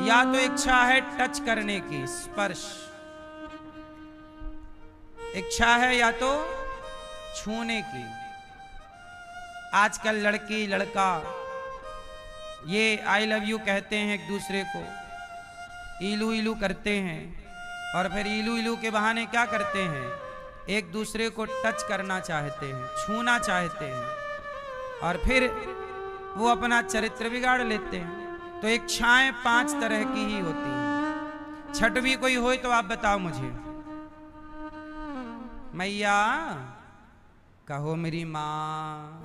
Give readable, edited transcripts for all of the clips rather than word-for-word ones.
या तो इच्छा है टच करने की, स्पर्श, इच्छा है या तो छूने की। आजकल लड़की लड़का ये आई लव यू कहते हैं एक दूसरे को, इलू इलू करते हैं, और फिर इलू इलू के बहाने क्या करते हैं, एक दूसरे को टच करना चाहते हैं, छूना चाहते हैं, और फिर वो अपना चरित्र बिगाड़ लेते हैं। तो इच्छाएं 5 तरह की ही होती हैं। छठवीं कोई हो तो आप बताओ मुझे। मैया कहो मेरी माँ,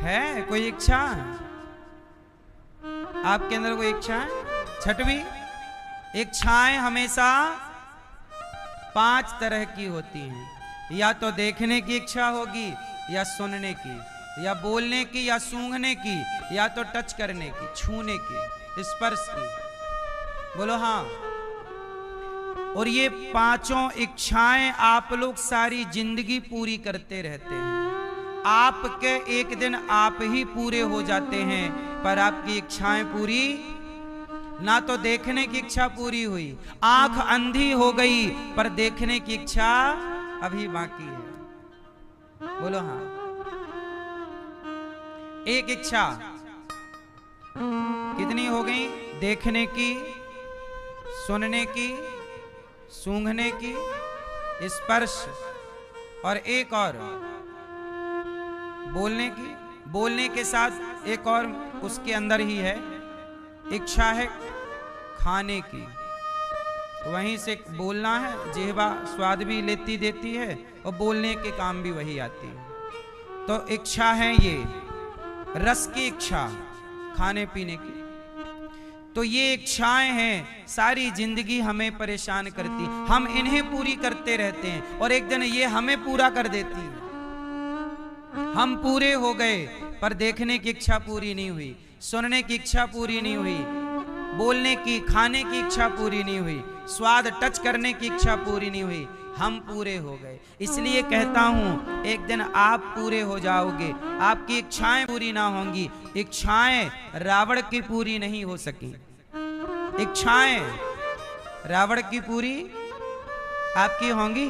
है कोई इच्छा आपके अंदर, कोई इच्छा है? छठवीं, इच्छाएं हमेशा 5 तरह की होती हैं। या तो देखने की इच्छा होगी, या सुनने की, या बोलने की, या सूंघने की, या तो टच करने की, छूने की, स्पर्श की। बोलो हाँ। और ये 5 इच्छाएं आप लोग सारी जिंदगी पूरी करते रहते हैं। आपके एक दिन आप ही पूरे हो जाते हैं, पर आपकी इच्छाएं पूरी ना। तो देखने की इच्छा पूरी हुई, आंख अंधी हो गई, पर देखने की इच्छा अभी बाकी है। बोलो हाँ। एक इच्छा कितनी हो गई? देखने की, सुनने की, सूंघने की, स्पर्श, और एक और बोलने की। बोलने के साथ एक और उसके अंदर ही है, इच्छा है खाने की। वहीं से बोलना है, जिह्वा स्वाद भी लेती देती है, और बोलने के काम भी वही आती है। तो इच्छा है ये रस की इच्छा, खाने पीने की। तो ये इच्छाएं हैं, सारी जिंदगी हमें परेशान करती, हम इन्हें पूरी करते रहते हैं, और एक दिन ये हमें पूरा कर देती है। हम पूरे हो गए, पर देखने की इच्छा पूरी नहीं हुई, सुनने की इच्छा पूरी नहीं हुई, बोलने की, खाने की इच्छा पूरी नहीं हुई, स्वाद टच करने की इच्छा पूरी नहीं हुई। हम पूरे हो गए। इसलिए कहता हूं, एक दिन आप पूरे हो जाओगे, आपकी इच्छाएं पूरी ना होंगी। इच्छाएं रावण की पूरी नहीं हो सकी। इच्छाएं रावण की पूरी आपकी होंगी?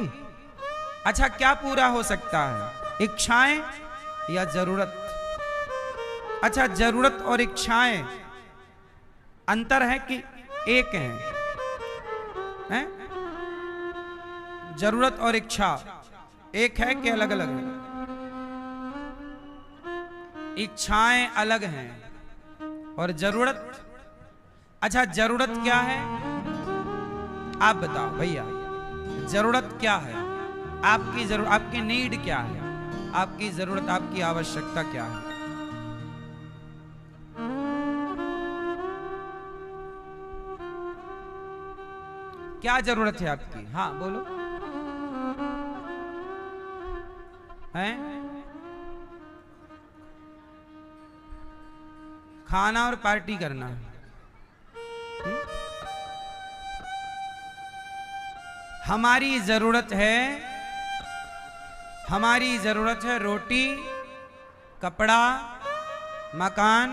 अच्छा, क्या पूरा हो सकता है, इच्छाएं या जरूरत? अच्छा, जरूरत और इच्छाएं अंतर है कि एक हैं? जरूरत और इच्छा एक है कि अलग अलग है? इच्छाएं अलग हैं और जरूरत। अच्छा, जरूरत क्या है आप बताओ भैया, जरूरत क्या है? आपकी जरूरत, आपकी नीड क्या है? आपकी जरूरत, आपकी आवश्यकता क्या है? क्या जरूरत है आपकी? हाँ बोलो। हैं? खाना और पार्टी करना। हमारी जरूरत है रोटी, कपड़ा, मकान,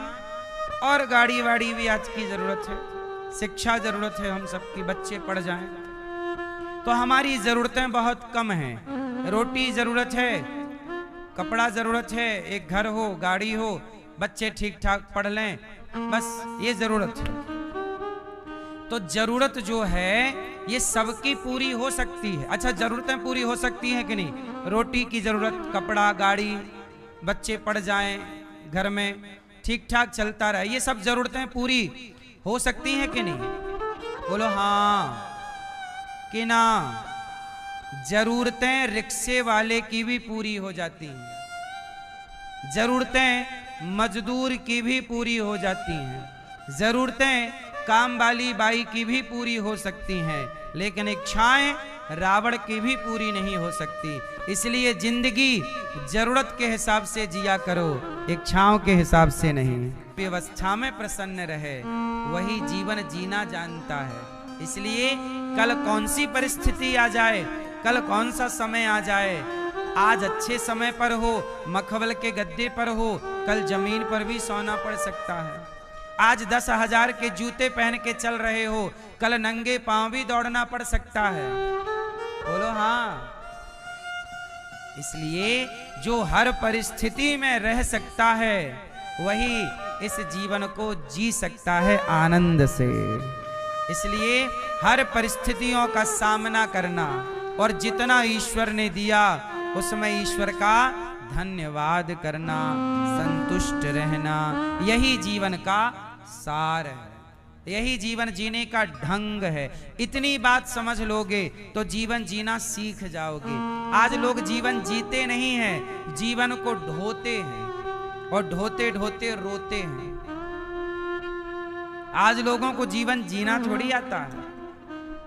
और गाड़ी वाड़ी भी आज की जरूरत है। शिक्षा जरूरत है, हम सबकी बच्चे पढ़ जाएं। तो हमारी जरूरतें बहुत कम हैं। रोटी जरूरत है, कपड़ा जरूरत है, एक घर हो, गाड़ी हो, बच्चे ठीक ठाक पढ़ लें, बस ये जरूरत है। तो जरूरत जो है ये सबकी पूरी हो सकती है। अच्छा, जरूरतें पूरी हो सकती हैं कि नहीं? रोटी की जरूरत, कपड़ा, गाड़ी, बच्चे पढ़ जाएं, घर में ठीक ठाक चलता रहे, ये सब जरूरतें पूरी हो सकती हैं कि नहीं? बोलो हाँ कि ना? जरूरतें रिक्शे वाले की भी पूरी हो जाती हैं, जरूरतें मजदूर की भी पूरी हो जाती हैं, जरूरतें काम वाली बाई की भी पूरी हो सकती हैं, लेकिन इच्छाएं रावण की भी पूरी नहीं हो सकती। इसलिए जिंदगी जरूरत के हिसाब से जिया करो, इच्छाओं के हिसाब से नहीं। व्यवस्था में प्रसन्न रहे, वही जीवन जीना जानता है। इसलिए कल कौन सी परिस्थिति आ जाए, कल कौन सा समय आ जाए, आज अच्छे समय पर हो, मखमल के गद्दे पर हो, कल जमीन पर भी सोना पड़ सकता है। आज 10,000 के जूते पहन के चल रहे हो, कल नंगे पांव भी दौड़ना पड़ सकता है। बोलो हाँ। इसलिए जो हर परिस्थिति में रह सकता है वही इस जीवन को जी सकता है आनंद से। इसलिए हर परिस्थितियों का सामना करना और जितना ईश्वर ने दिया उसमें ईश्वर का धन्यवाद करना, संतुष्ट रहना, यही जीवन का सार है, यही जीवन जीने का ढंग है। इतनी बात समझ लोगे तो जीवन जीना सीख जाओगे। आज लोग जीवन जीते नहीं हैं, जीवन को ढोते हैं और ढोते ढोते रोते हैं। आज लोगों को जीवन जीना थोड़ी आता है,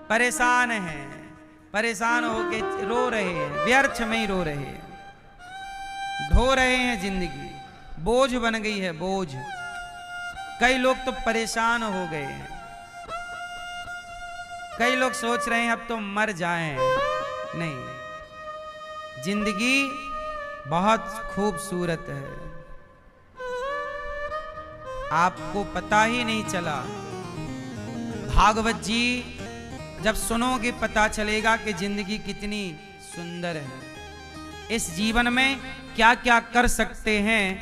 परेशान हैं, परेशान होके रो रहे हैं, व्यर्थ में ही रो रहे हैं, ढो रहे हैं, जिंदगी बोझ बन गई है, बोझ। कई लोग तो परेशान हो गए हैं, कई लोग सोच रहे हैं अब तो मर जाएं। नहीं, जिंदगी बहुत खूबसूरत है, आपको पता ही नहीं चला। भागवत जी जब सुनोगे पता चलेगा कि जिंदगी कितनी सुंदर है। इस जीवन में क्या क्या कर सकते हैं,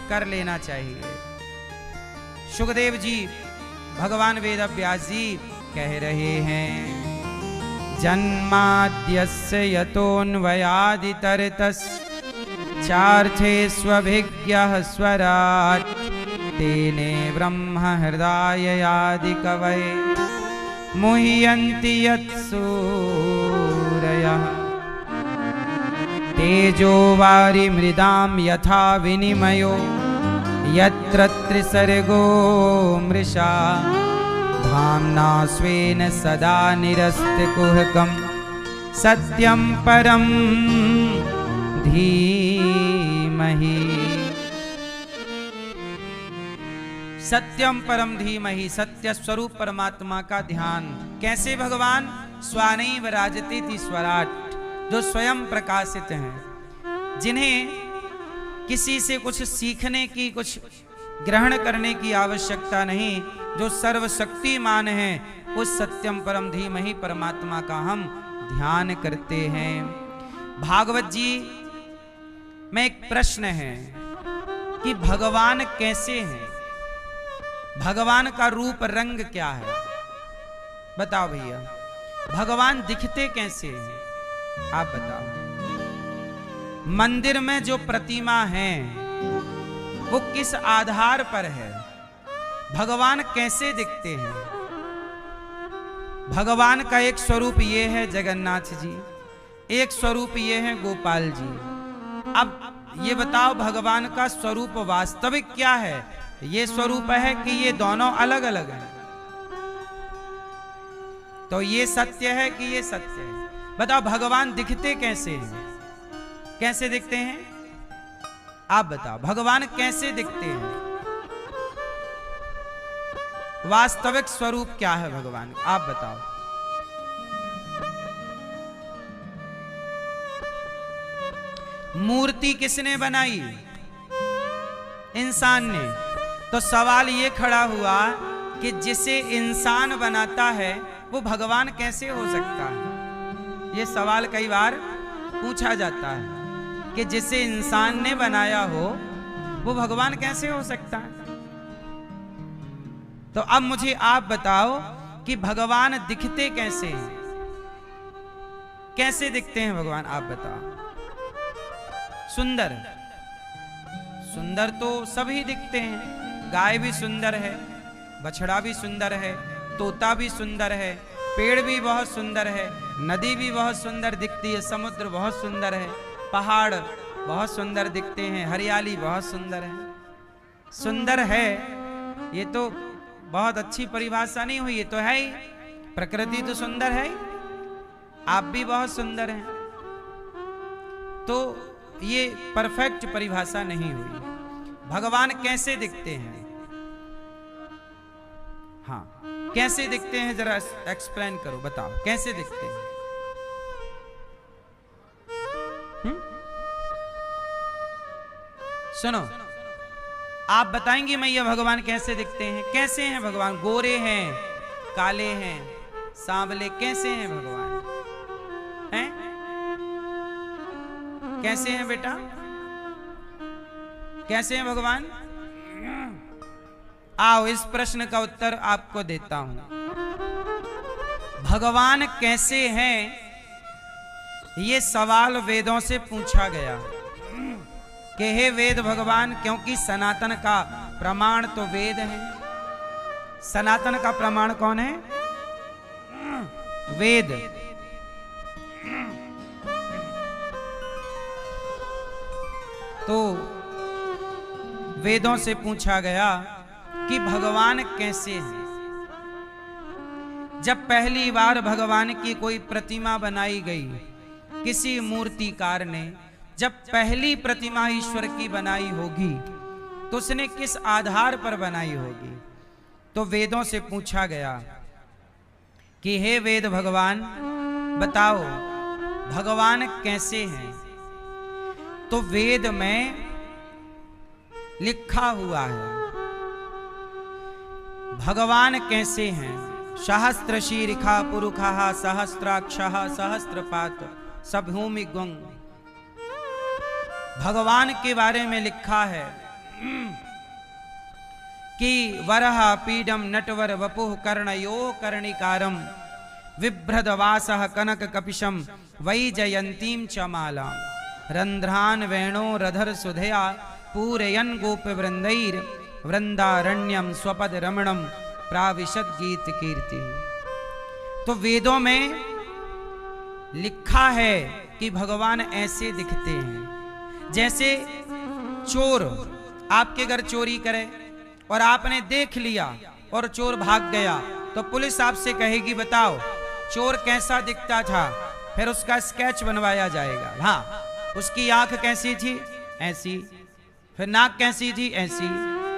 कर लेना चाहिए। सुखदेव जी, भगवान वेद व्यास जी कह रहे हैं, जन्माद्यस्य यतोऽन्वयादितरतस् चार्थेष्वभिज्ञः स्वराट् तेने ब्रह्म हृदयादि कवये मुह्यन्ति यत्सूरयः तेजो वारि मृदां यथा विनिमयो यत्र त्रिसर्गो मृषा धाम्ना स्वेन सदा निरस्तकुहकं सत्यं परं धीमहि। सत्यम परम धीमहि, सत्य स्वरूप परमात्मा का ध्यान। कैसे भगवान? स्वानैव राजतीति स्वराट, जो स्वयं प्रकाशित हैं, जिन्हें किसी से कुछ सीखने की, कुछ ग्रहण करने की आवश्यकता नहीं, जो सर्वशक्तिमान है, उस सत्यम परम धीमहि परमात्मा का हम ध्यान करते हैं। भागवत जी में एक प्रश्न है कि भगवान कैसे हैं, भगवान का रूप रंग क्या है? बताओ भैया, भगवान दिखते कैसे हैं? आप बताओ। मंदिर में जो प्रतिमा है वो किस आधार पर है? भगवान कैसे दिखते हैं? भगवान का एक स्वरूप ये है जगन्नाथ जी, एक स्वरूप ये है गोपाल जी। अब ये बताओ भगवान का स्वरूप वास्तविक क्या है? ये स्वरूप है कि ये दोनों अलग अलग हैं? तो ये सत्य है कि ये सत्य है? बताओ भगवान दिखते कैसे हैं? कैसे दिखते हैं? आप बताओ भगवान कैसे दिखते हैं? वास्तविक स्वरूप क्या है भगवान? आप बताओ। मूर्ति किसने बनाई? इंसान ने। तो सवाल ये खड़ा हुआ कि जिसे इंसान बनाता है वो भगवान कैसे हो सकता है? ये सवाल कई बार पूछा जाता है कि जिसे इंसान ने बनाया हो वो भगवान कैसे हो सकता है? तो अब मुझे आप बताओ कि भगवान दिखते कैसे हैं? कैसे दिखते हैं भगवान? आप बताओ। सुंदर, सुंदर तो सभी दिखते हैं। गाय भी सुंदर है, बछड़ा भी सुंदर है, तोता भी सुंदर है, पेड़ भी बहुत सुंदर है, नदी भी बहुत सुंदर दिखती है, समुद्र बहुत सुंदर है, पहाड़ बहुत सुंदर दिखते हैं, हरियाली बहुत सुंदर है। सुंदर है ये तो बहुत अच्छी परिभाषा नहीं हुई, ये तो है ही, प्रकृति तो सुंदर है, आप भी बहुत सुंदर हैं। तो ये परफेक्ट परिभाषा नहीं हुई। भगवान कैसे दिखते हैं? हाँ, कैसे दिखते हैं जरा एक्सप्लेन करो, बताओ कैसे दिखते हैं? सुनो, आप बताएंगे मैया भगवान कैसे दिखते हैं? कैसे हैं भगवान? गोरे हैं, काले हैं, सांवले, कैसे हैं भगवान? हैं? कैसे हैं बेटा? कैसे हैं भगवान? आओ इस प्रश्न का उत्तर आपको देता हूं। भगवान कैसे हैं, ये सवाल वेदों से पूछा गया कि हे वेद भगवान, क्योंकि सनातन का प्रमाण तो वेद है। सनातन का प्रमाण कौन है? वेद। तो वेदों से पूछा गया कि भगवान कैसे हैं। जब पहली बार भगवान की कोई प्रतिमा बनाई गई, किसी मूर्तिकार ने जब पहली प्रतिमा ईश्वर की बनाई होगी तो उसने किस आधार पर बनाई होगी? तो वेदों से पूछा गया कि हे वेद भगवान बताओ भगवान कैसे हैं। तो वेद में लिखा हुआ है भगवान कैसे हैं। सहस्त्र शीरिखा पुरुखा सहस्त्राक्षः सहस्त्रपात सभूमि गुंग। भगवान के बारे में लिखा है कि वरह पीडम नटवर वपुः कर्णयो कर्णिकारम विभ्रदवासः कनक कपिशम वैजयंतीम च माला रंध्रान वेणो रधर सुधया पूरयन गोप वृंदैर वृंदारण्यम स्वपद रमणम प्राविशद गीत कीर्ति। तो वेदों में लिखा है कि भगवान ऐसे दिखते हैं। जैसे चोर आपके घर चोरी करे और आपने देख लिया और चोर भाग गया, तो पुलिस आपसे कहेगी बताओ चोर कैसा दिखता था, फिर उसका स्केच बनवाया जाएगा। हाँ, उसकी आंख कैसी थी? ऐसी। फिर नाक कैसी थी? ऐसी।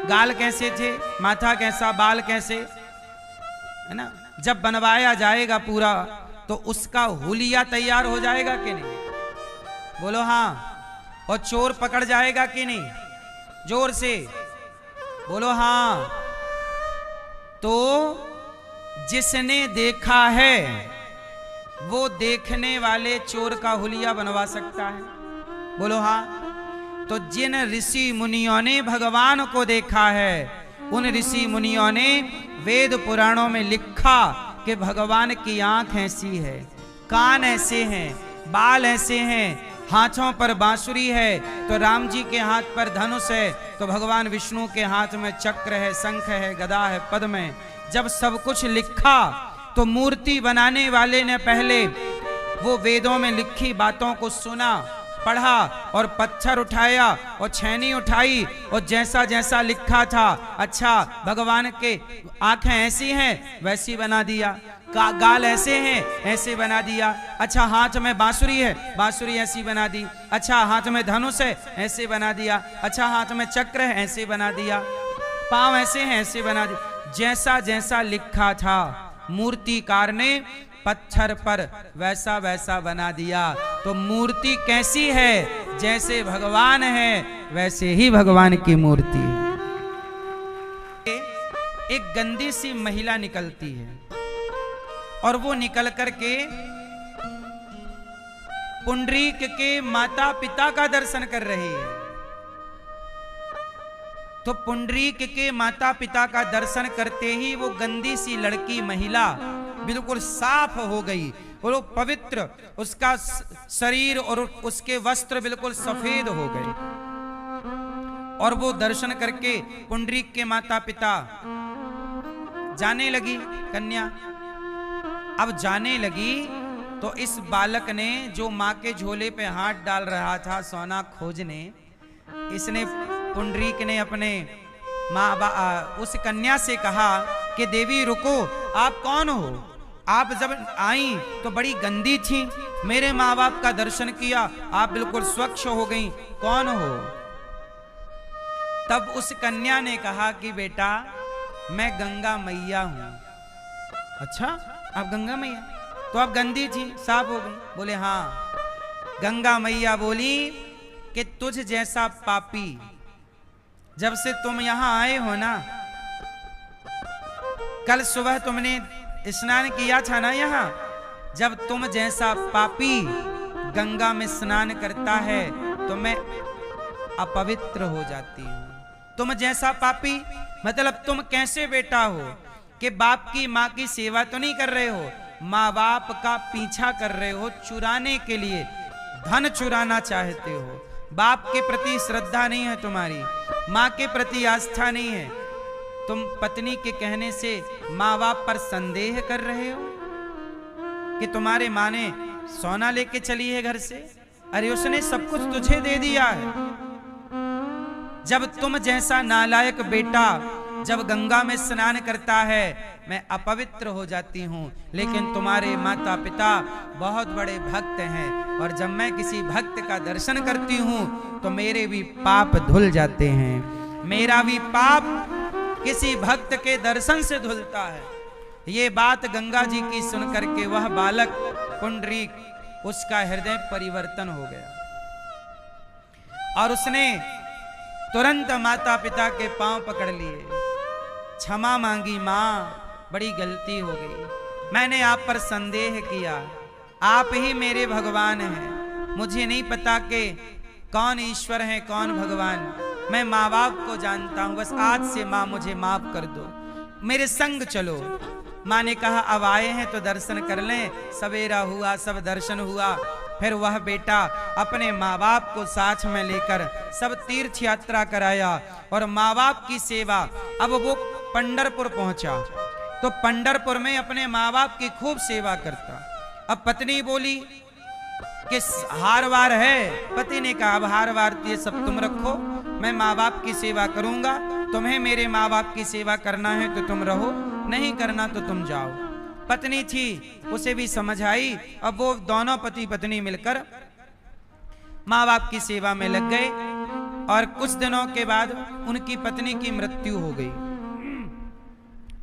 गाल कैसे थे? माथा कैसा? बाल कैसे? है ना? जब बनवाया जाएगा पूरा तो उसका हुलिया तैयार हो जाएगा कि नहीं? बोलो हाँ। और चोर पकड़ जाएगा कि नहीं? जोर से बोलो हाँ। तो जिसने देखा है वो देखने वाले चोर का हुलिया बनवा सकता है। बोलो हाँ। तो जिन ऋषि मुनियों ने भगवान को देखा है, उन ऋषि मुनियों ने वेद पुराणों में लिखा कि भगवान की आंख ऐसी है, कान ऐसे हैं, बाल ऐसे हैं, हाथों पर बांसुरी है, तो राम जी के हाथ पर धनुष है, तो भगवान विष्णु के हाथ में चक्र है, शंख है, गदा है, पद्म है। जब सब कुछ लिखा तो मूर्ति बनाने वाले ने पहले वो वेदों में लिखी बातों को सुना, पढ़ा और पत्थर उठाया और छेनी उठाई और जैसा जैसा लिखा था, अच्छा भगवान के आंखें ऐसी हैं वैसी बना दिया, गाल ऐसे हैं ऐसे बना दिया, अच्छा हाथ में बांसुरी है बांसुरी ऐसी बना दी, अच्छा हाथ में धनुष है ऐसे बना दिया, अच्छा हाथ में चक्र है ऐसे बना दिया, पांव ऐसे हैं ऐसे बना दिया। जैसा जैसा लिखा था मूर्तिकार ने पत्थर पर वैसा वैसा बना दिया। तो मूर्ति कैसी है? जैसे भगवान है वैसे ही भगवान की मूर्ति है। एक गंदी सी महिला निकलती है और वो निकल करके पुंडरीक के माता पिता का दर्शन कर रही है। तो पुंडरीक के माता पिता का दर्शन करते ही वो गंदी सी लड़की महिला बिल्कुल साफ हो गई, वो पवित्र, उसका शरीर और उसके वस्त्र बिल्कुल सफेद हो गए। और वो दर्शन करके पुंडरीक के माता पिता जाने लगी कन्या। अब जाने लगी तो इस बालक ने, जो माँ के झोले पे हाथ डाल रहा था सोना खोजने, इसने पुंडरीक ने अपने उस कन्या से कहा कि देवी रुको, आप कौन हो? आप जब आई तो बड़ी गंदी थी, मेरे माँ बाप का दर्शन किया, आप बिल्कुल स्वच्छ हो गई, कौन हो? तब उस कन्या ने कहा कि बेटा मैं गंगा मैया हूं। अच्छा, आप गंगा मैया? तो आप गंदी थी, साफ हो गई? बोले हाँ। गंगा मैया बोली कि तुझ जैसा पापी जब से तुम यहां आए हो ना, कल सुबह तुमने स्नान किया था ना यहाँ। जब तुम जैसा पापी गंगा में स्नान करता है तो मैं अपवित्र हो जाती हूँ। तुम जैसा पापी मतलब तुम कैसे बेटा हो कि बाप की माँ की सेवा तो नहीं कर रहे हो, माँ बाप का पीछा कर रहे हो, चुराने के लिए धन चुराना चाहते हो। बाप के प्रति श्रद्धा नहीं है तुम्हारी, माँ के प्रति आस्था नहीं है। तुम पत्नी के कहने से माँ बाप पर संदेह कर रहे हो कि तुम्हारे माँ ने सोना लेके चली है घर से। अरे उसने सब कुछ तुझे दे दिया है। जब तुम जैसा नालायक बेटा जब गंगा में स्नान करता है मैं अपवित्र हो जाती हूँ, लेकिन तुम्हारे माता पिता बहुत बड़े भक्त हैं और जब मैं किसी भक्त का दर्शन करती हूँ तो मेरे भी पाप धुल जाते हैं। मेरा भी पाप किसी भक्त के दर्शन से धुलता है। ये बात गंगा जी की सुन करके वह बालक पुंडरीक उसका हृदय परिवर्तन हो गया और उसने तुरंत माता पिता के पांव पकड़ लिए, क्षमा मांगी, मां बड़ी गलती हो गई, मैंने आप पर संदेह किया, आप ही मेरे भगवान हैं, मुझे नहीं पता कि कौन ईश्वर है कौन भगवान, मैं माँ बाप को जानता हूं, बस आज से माँ मुझे माफ कर दो, मेरे संग चलो। माँ ने कहा अब आए हैं तो दर्शन कर लें। सवेरा हुआ, सब दर्शन हुआ। फिर वह बेटा अपने माँ बाप को साथ में लेकर सब तीर्थ यात्रा कराया और माँ बाप की सेवा। अब वो पंढरपुर पहुंचा तो पंढरपुर में अपने माँ बाप की खूब सेवा करता। अब पत्नी बोली कि हार वार है। पति ने कहा अब हार वार ये सब तुम रखो, मैं माँ बाप की सेवा करूंगा, तुम्हें मेरे माँ बाप की सेवा करना है तो तुम रहो, नहीं करना तो तुम जाओ। पत्नी थी उसे भी समझ आई। अब वो दोनों पति पत्नी मिलकर माँ बाप की सेवा में लग गए और कुछ दिनों के बाद उनकी पत्नी की मृत्यु हो गई।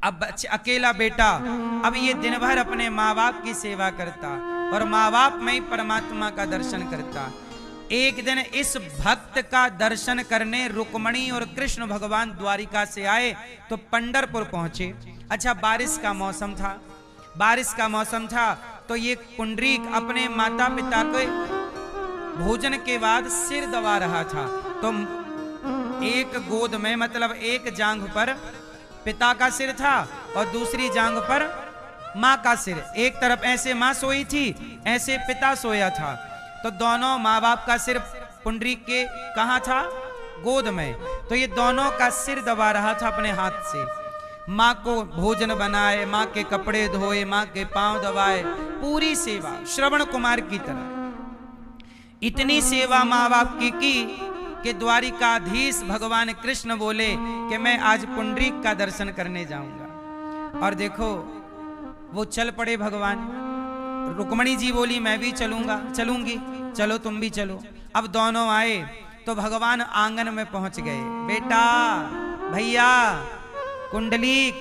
अब अकेला बेटा अब ये दिन भर अपने माँ बाप की सेवा करता और माँ बाप में ही परमात्मा का दर्शन करता। एक दिन इस भक्त का दर्शन करने रुक्मणी और कृष्ण भगवान द्वारिका से आए तो पंढरपुर पहुंचे। अच्छा बारिश का मौसम था, बारिश का मौसम था तो ये पुंडरीक अपने माता पिता के भोजन के बाद सिर दबा रहा था। तो एक गोद में मतलब एक जांघ पर पिता का सिर था और दूसरी जांघ पर माँ का सिर। एक तरफ ऐसे माँ सोई थी, ऐसे पिता सोया था। तो दोनों माँ बाप का सिर पुंडरीक के कहाँ था? गोद में। तो ये दोनों का सिर दबा रहा था अपने हाथ से। माँ को भोजन बनाए, माँ के कपड़े धोए, माँ के पांव दबाए, पूरी सेवा श्रवण कुमार की तरह। इतनी सेवा माँ बाप की कि द्वारिकाधीश भगवान कृष्ण बोले कि मैं आज पुंडरीक का दर्शन करने जाऊंगा। और देखो वो चल पड़े भगवान। रुक्मणी जी बोली मैं भी चलूंगा, चलूंगी, चलो तुम भी चलो। अब दोनों आए तो भगवान आंगन में पहुंच गए। बेटा, भैया, कुंडलीक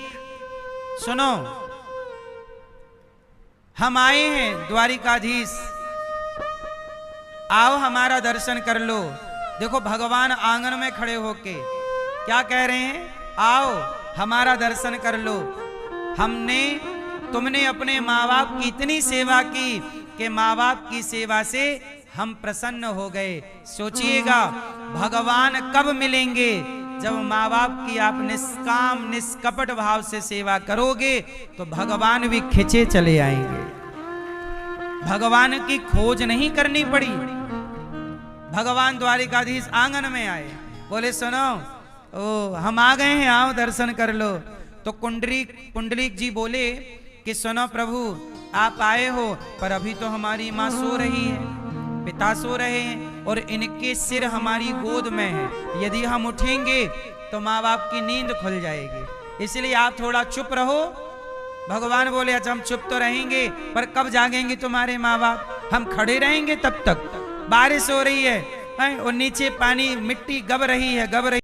सुनो, हम आए हैं द्वारिकाधीश, आओ हमारा दर्शन कर लो। देखो भगवान आंगन में खड़े होके क्या कह रहे हैं? आओ हमारा दर्शन कर लो। तुमने अपने माँ बाप की इतनी सेवा की कि माँ बाप की सेवा से हम प्रसन्न हो गए। सोचिएगा भगवान कब मिलेंगे? जब माँ बाप की आप निष्काम निष्कपट भाव से सेवा करोगे तो भगवान भी खिंचे चले आएंगे। भगवान की खोज नहीं करनी पड़ी। भगवान द्वारिकाधीश आंगन में आए, बोले सुनो, ओ हम आ गए हैं, आओ दर्शन कर लो। तो पुंडलीक जी बोले कि सुनो प्रभु, आप आए हो पर अभी तो हमारी माँ सो रही है, पिता सो रहे हैं और इनके सिर हमारी गोद में है। यदि हम उठेंगे तो माँ बाप की नींद खुल जाएगी, इसलिए आप थोड़ा चुप रहो। भगवान बोले अच्छा हम चुप तो रहेंगे पर कब जागेंगे तुम्हारे माँ बाप? हम खड़े रहेंगे तब तक। बारिश हो रही है और नीचे पानी मिट्टी गब रही है,